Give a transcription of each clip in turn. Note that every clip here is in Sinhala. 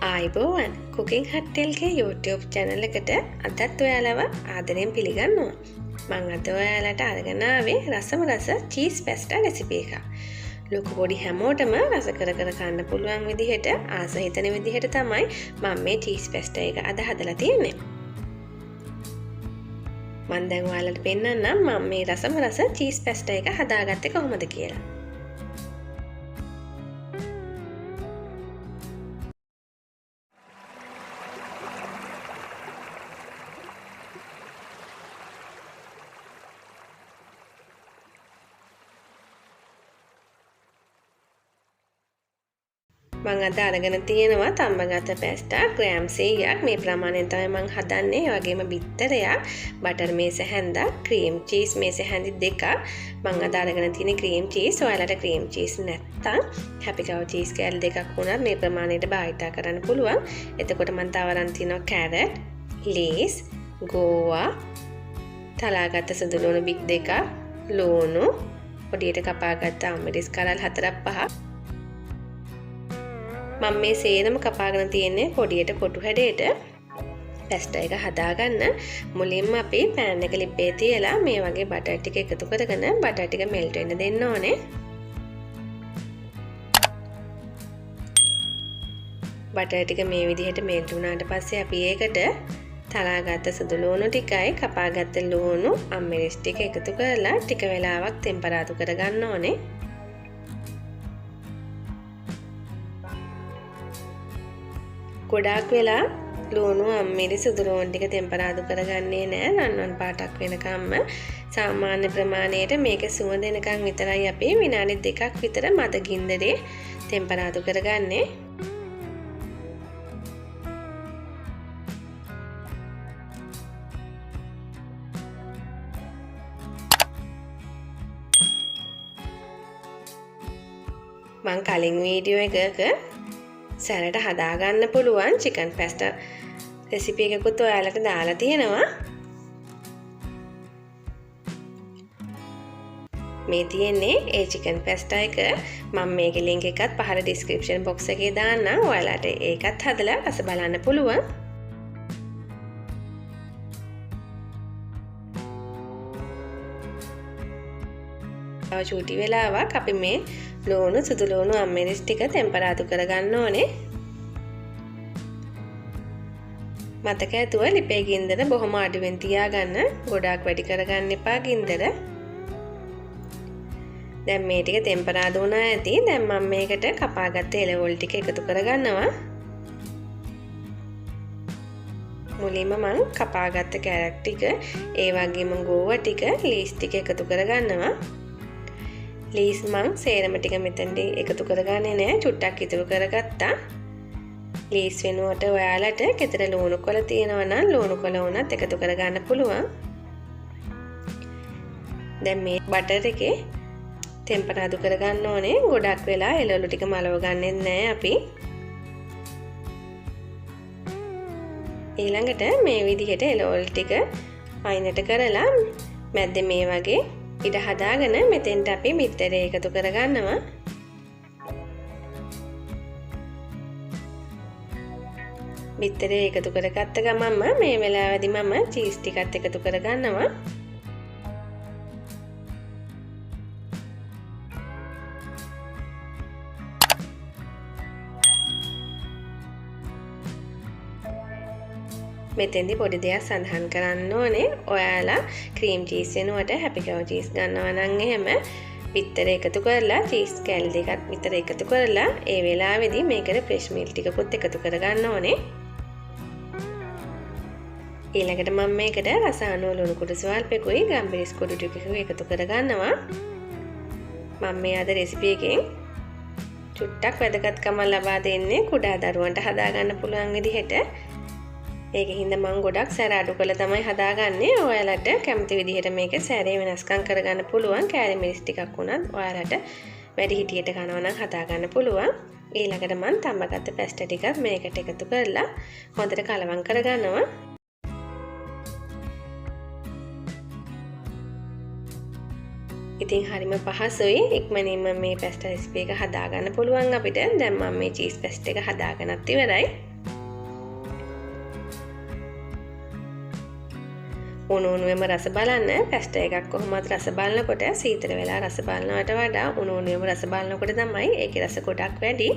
ආයිබෝවන් කුකින් හට්ටෙල්ගේ YouTube channel එකට අදත් ඔයාලව ආදරයෙන් පිළිගන්නවා. මං අද ඔයාලට අරගෙන ආවේ රසම රස චීස් පැස්ටා රෙසිපි එකක්. ලොකු පොඩි හැමෝටම රස කර කන්න පුළුවන් විදිහට ආස හිතන විදිහට තමයි මම මේ චීස් පැස්ටා එක අද හදලා තියෙන්නේ. මම දැන් ඔයාලට පෙන්නන්නම් මම මේ රසම රස චීස් පැස්ටා එක හදාගත්තේ කොහොමද කියලා. මං අද අරගෙන තියෙනවා තම්බගත පැස්ටා ග්‍රෑම් 100ක්. මේ ප්‍රමාණයෙන් තමයි මං හදන්නේ. ඒ වගේම බිත්තරයක්, බටර් මේස හැන්දක්, ක්‍රීම් චීස් මේස හැන්දි දෙකක්. මං අද අරගෙන තියෙන්නේ ක්‍රීම් චීස්. ඔයාලට ක්‍රීම් චීස් නැත්තම් හැපි කව් චීස් කෑලි දෙකක් වුණත් මේ ප්‍රමාණයට භාවිත කරන්න පුළුවන්. එතකොට මං තව අරන් තියෙනවා කැරට්, ලේස්, ගෝවා, තලාගත්ත සුදු ලුණු බික් දෙකක්, ලුණු, පොඩියට කපාගත්ත අමිරිස් කරල් 4-5. මම මේ සේරම කපාගෙන තියෙන්නේ පොඩියට කොටු හැඩයට. පැස්ටා එක හදාගන්න මුලින්ම අපි පෑන් එක ලිපේ තියලා මේ වගේ බටර් ටික එකතු කරගෙන බටර් ටික මෙල්ට් වෙන්න දෙන්න ඕනේ. බටර් ටික මේ විදිහට මෙල්ට් වුණාට පස්සේ අපි ඒකට තලාගත්ත සුදු ලුණු ටිකයි කපාගත්ත ලුණු අම්මිරිස් ටික එකතු කරලා ටික වෙලාවක් ටෙම්පරාදු කරගන්න ඕනේ. ගොඩාක් වෙලා ලුණු අම්මිරිස් සුදු ලුණු ටික ටෙම්පරාදු කරගන්නේ නැහැ. රන්වන් පාටක් වෙනකම්ම සාමාන්‍ය ප්‍රමාණයට මේක සුවඳ එනකන් විතරයි අපි විනාඩි 2ක් විතර මද ගින්දරේ ටෙම්පරාදු කරගන්නේ. මං කලින් වීඩියෝ එකක සැරට හදාගන්න පුළුවන් චිකන් පැස්ටා රෙසිපි එකකුත් ඔයාලට දාලා තියෙනවා. මේ තියෙන්නේ ඒ චිකන් පැස්ටා එක. මම මේකේ link එකත් පහළ description box එකේ දාන්නම්. ඔයාලට ඒකත් හදලා රස බලන්න පුළුවන්. තව චූටි වෙලාවක් අපි මේ ලුණු සුදු ලුණු අම්මිරිස් ටික ටෙම්පරාදු කරගන්න ඕනේ. මතක ඇතුව ලිපේ ගින්දර බොහොම අඩුවෙන් තියාගන්න. ගොඩාක් වැඩි කරගන්න එපා ගින්දර. දැන් මේ ටික ටෙම්පරාදු වුණා ඇති. දැන් මම මේකට කපාගත්ත එළවලු ටික එකතු කරගන්නවා. මුලින්ම මම කපාගත්ත කැරට් ටික, ඒ වගේම ගෝවා ටික, ලීස් ටික එකතු කරගන්නවා. ලීස් මං සේරම ටික මෙතනදී එකතු කරගන්නේ නැහැ. චුට්ටක් ඉතුරු කරගත්තා. ලීස් වෙනුවට ඔයාලට කෙතර ලුණු කොළ තියෙනවා නම් ලුණු කොළ වුණත් එකතු කරගන්න පුළුවන්. දැන් මේ බටර් එකේ ටෙම්පරාදු කරගන්න ඕනේ. ගොඩක් වෙලා එළවලු ටික මලව ගන්නෙත් නැහැ අපි. ඊළඟට මේ විදිහට එළවලු ටික අයිනට කරලා මැද්දේ මේ වගේ ඉඩ හදාගෙන මෙතෙන්ට අපි බිත්තරේ එකතු කරගන්නවා. බිත්තරේ එකතු කරගත්ත ගමන්ම මේ වෙලාවේදී මම චීස් ටිකත් එකතු කරගන්නවා. මෙතෙන්දි පොඩි දෙයක් සඳහන් කරන්න ඕනේ. ඔයාලා ක්‍රීම් චීස් වෙනුවට හැපි කව් චීස් ගන්නවා නම් එහෙම බිත්තර එකතු කරලා චීස් කෑලි දෙකක් විතර එකතු කරලා ඒ වෙලාවේදී මේකට ෆ්‍රෙෂ් මිල්ක් ටිකකුත් එකතු කරගන්න ඕනේ. ඊළඟට මම මේකට රස අනුව ලුණු කුඩු ස්වල්පෙකුයි ගම්බිරිස් කුඩු ටිකකුයි එකතු කරගන්නවා. මම මේ අද රෙසිපි එකෙන් චුට්ටක් වැදගත්කම ලබා දෙන්නේ කුඩා දරුවන්ට හදාගන්න පුළුවන් විදිහට. ඒක හින්දා මම ගොඩක් සැර අඩු කරලා තමයි හදාගන්නේ. ඔයාලට කැමති විදිහට මේක සැරේ වෙනස්කම් කරගන්න පුළුවන්. කෑලි මිරිස් ටිකක් වුණත් ඔයාලට වැඩි හිටියට කනවා නම් හදාගන්න පුළුවන්. ඊළඟට මම තම්බගත්ත පැස්ටා ටිකත් මේකට එකතු කරලා හොඳට කලවම් කරගන්නවා. ඉතින් හරිම පහසුයි. ඉක්මනින්ම මේ පැස්ටා රෙසිපි එක හදාගන්න පුළුවන් අපිට. දැන් මම මේ චීස් පැස්ටා එක හදාගෙනත් ඉවරයි. උණුවෙම රස බලන්න. පැස්ටා එකක් කොහොමද රස බලනකොට සීතල වෙලා රස බලනවට වඩා උණුවෙම රස බලනකොට තමයි ඒකේ රස ගොඩක් වැඩි.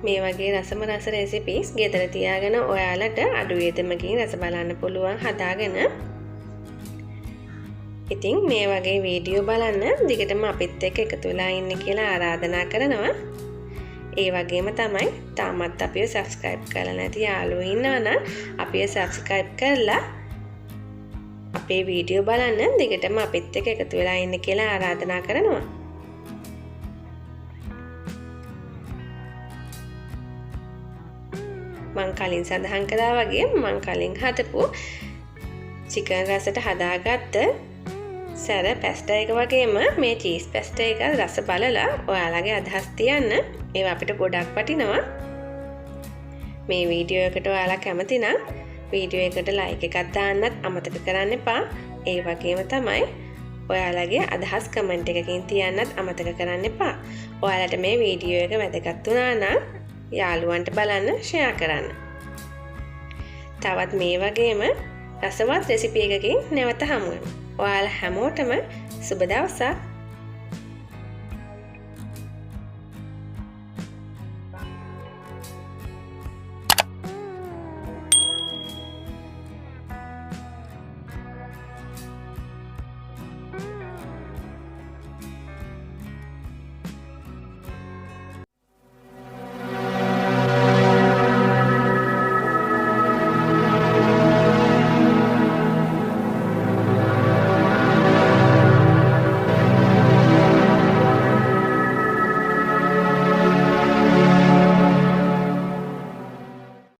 මේ වගේ රසම රස රෙසිපීස් ගෙදර තියාගෙන ඔයාලට අඩු වියදමකින් රස බලන්න පුළුවන් හදාගෙන. ඉතින් මේ වගේ වීඩියෝ බලන්න දිගටම අපිත් එක්ක එකතු වෙලා ඉන්න කියලා ආරාධනා කරනවා. ඒ වගේම තමයි තාමත් අපිව subscribe කරලා නැති යාළුවෝ ඉන්නවා නම් අපිව subscribe කරලා අපේ වීඩියෝ බලන්න දිගටම අපිත් එක්ක එකතු වෙලා ඉන්න කියලා ආරාධනා කරනවා. මං කලින් සඳහන් කළා වගේ මං කලින් හදපු චිකන් රසට හදාගත්ත සැර පැස්ටා එක වගේම මේ චීස් පැස්ටා එක රස බලලා ඔයාලගේ අදහස් තියන්න. ඒවා අපිට ගොඩක් වටිනවා. මේ වීඩියෝ එකට ඔයාලා කැමති නම් වීඩියෝ එකට ලයික් එකක් දාන්නත් අමතක කරන්න එපා. ඒ වගේම තමයි ඔයාලගේ අදහස් කමෙන්ට් එකකින් තියන්නත් අමතක කරන්න එපා. ඔයාලට මේ වීඩියෝ එක වැදගත් වුණා නම් යාළුවන්ට බලන්න ෂෙයා කරන්න. තවත් මේ වගේම රසවත් රෙසිපි එකකින් නැවත හමු වෙමු. ඔයාලා හැමෝටම සුබ දවසක්.